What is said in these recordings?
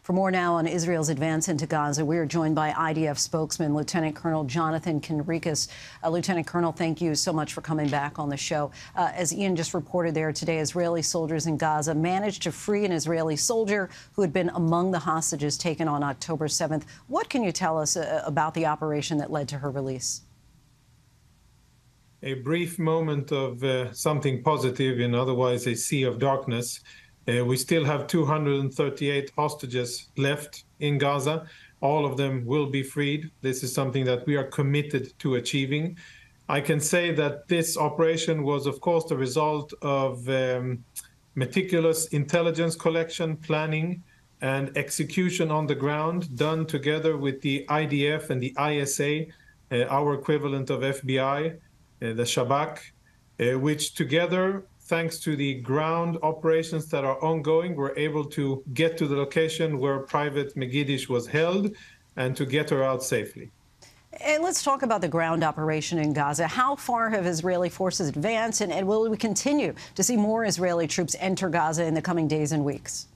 For more now on Israel's advance into Gaza, we are joined by IDF spokesman Lieutenant Colonel Jonathan Conricus. Lieutenant Colonel, thank you so much for coming back on the show. As Ian just reported there today, Israeli soldiers in Gaza managed to free an Israeli soldier who had been among the hostages taken on October 7th. What can you tell us about the operation that led to her release? A brief moment of something positive in otherwise a sea of darkness. We still have 238 hostages left in Gaza. All of them will be freed. This is something that we are committed to achieving. I can say that this operation was, of course, the result of meticulous intelligence collection, planning, and execution on the ground, done together with the IDF and the ISA, our equivalent of FBI, the Shabak, which together, thanks to the ground operations that are ongoing, we're able to get to the location where Private Megidish was held and to get her out safely. And let's talk about the ground operation in Gaza. How far have Israeli forces advanced, and will we continue to see more Israeli troops enter Gaza in the coming days and weeks?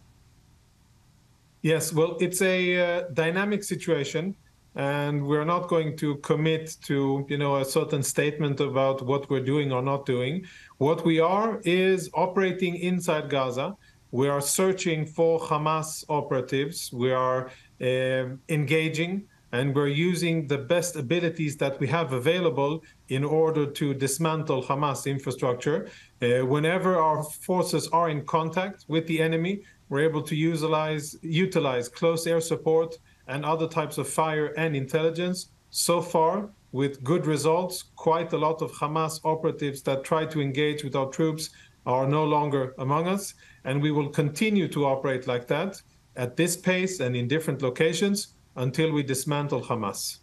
Yes, well, it's a dynamic situation, and we're not going to commit to, a certain statement about what we're doing or not doing. What we are is operating inside Gaza. We are searching for Hamas operatives. We are engaging, and we're using the best abilities that we have available in order to dismantle Hamas infrastructure. Whenever our forces are in contact with the enemy, we're able to utilize close air support and other types of fire and intelligence. So far, with good results, quite a lot of Hamas operatives that try to engage with our troops are no longer among us, and we will continue to operate like that at this pace and in different locations until we dismantle Hamas.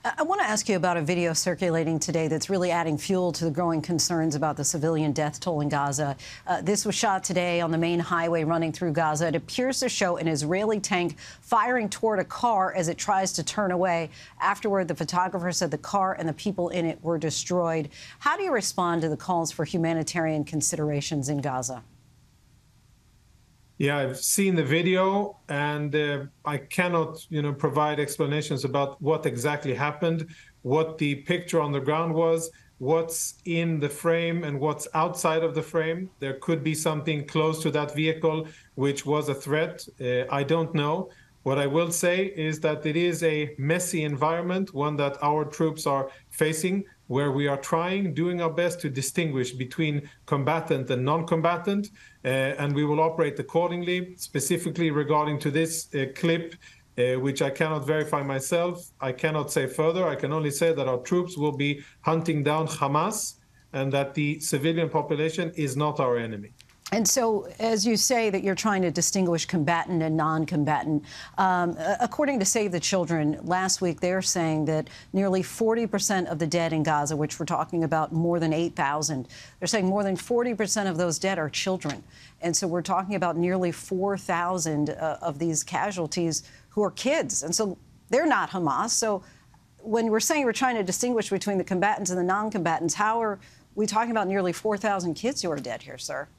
I want to ask you about a video circulating today that's really adding fuel to the growing concerns about the civilian death toll in Gaza. This was shot today on the main highway running through Gaza. It appears to show an Israeli tank firing toward a car as it tries to turn away. Afterward, the photographer said the car and the people in it were destroyed. How do you respond to the calls for humanitarian considerations in Gaza? Yeah, I've seen the video, and I cannot, provide explanations about what exactly happened, what the picture on the ground was, what's in the frame and what's outside of the frame. There could be something close to that vehicle which was a threat. I don't know. What I will say is that it is a messy environment, one that our troops are facing, where we are doing our best to distinguish between combatant and non-combatant, and we will operate accordingly. Specifically regarding to this clip, which I cannot verify myself, I cannot say further. I can only say that our troops will be hunting down Hamas and that the civilian population is not our enemy. And so, as you say, that you're trying to distinguish combatant and non-combatant, according to Save the Children, last week they're saying that nearly 40% of the dead in Gaza, which we're talking about more than 8,000, they're saying more than 40% of those dead are children. And so we're talking about nearly 4,000 of these casualties who are kids. And so they're not Hamas. So when we're saying we're trying to distinguish between the combatants and the non-combatants, how are we talking about nearly 4,000 kids who are dead here, sir?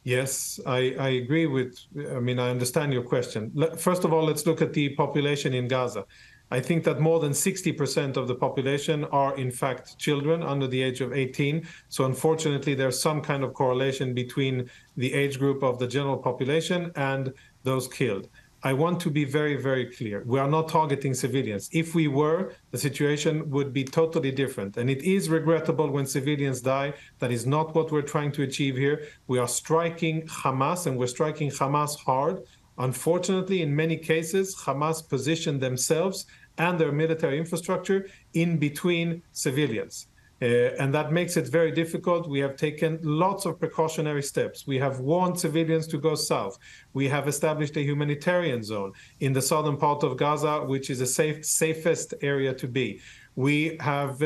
Yes, I agree with, I understand your question. First of all, let's look at the population in Gaza. I think that more than 60% of the population are, in fact, children under the age of 18. So unfortunately, there's some kind of correlation between the age group of the general population and those killed. I want to be very, very clear. We are not targeting civilians. If we were, the situation would be totally different. And it is regrettable when civilians die. That is not what we're trying to achieve here. We are striking Hamas, and we're striking Hamas hard. Unfortunately, in many cases, Hamas positioned themselves and their military infrastructure in between civilians. And that makes it very difficult. We have taken lots of precautionary steps. We have warned civilians to go south. We have established a humanitarian zone in the southern part of Gaza, which is the safest area to be. We have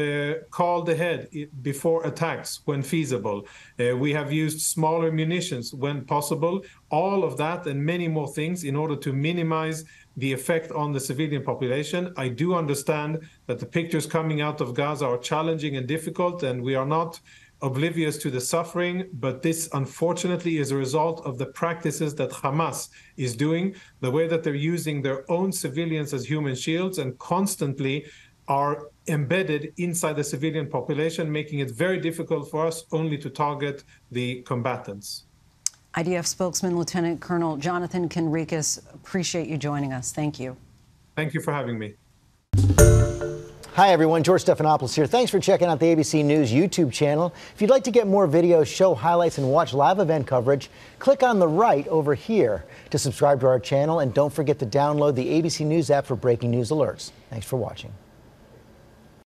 called ahead before attacks when feasible. We have used smaller munitions when possible. All of that and many more things in order to minimize the effect on the civilian population. I do understand that the pictures coming out of Gaza are challenging and difficult, and we are not oblivious to the suffering, but this unfortunately is a result of the practices that Hamas is doing, the way that they're using their own civilians as human shields and constantly are embedded inside the civilian population, making it very difficult for us only to target the combatants. IDF spokesman Lieutenant Colonel Jonathan Conricus, appreciate you joining us. Thank you. Thank you for having me. Hi, everyone. George Stephanopoulos here. Thanks for checking out the ABC News YouTube channel. If you'd like to get more videos, show highlights, and watch live event coverage, click on the right over here to subscribe to our channel. And don't forget to download the ABC News app for breaking news alerts. Thanks for watching.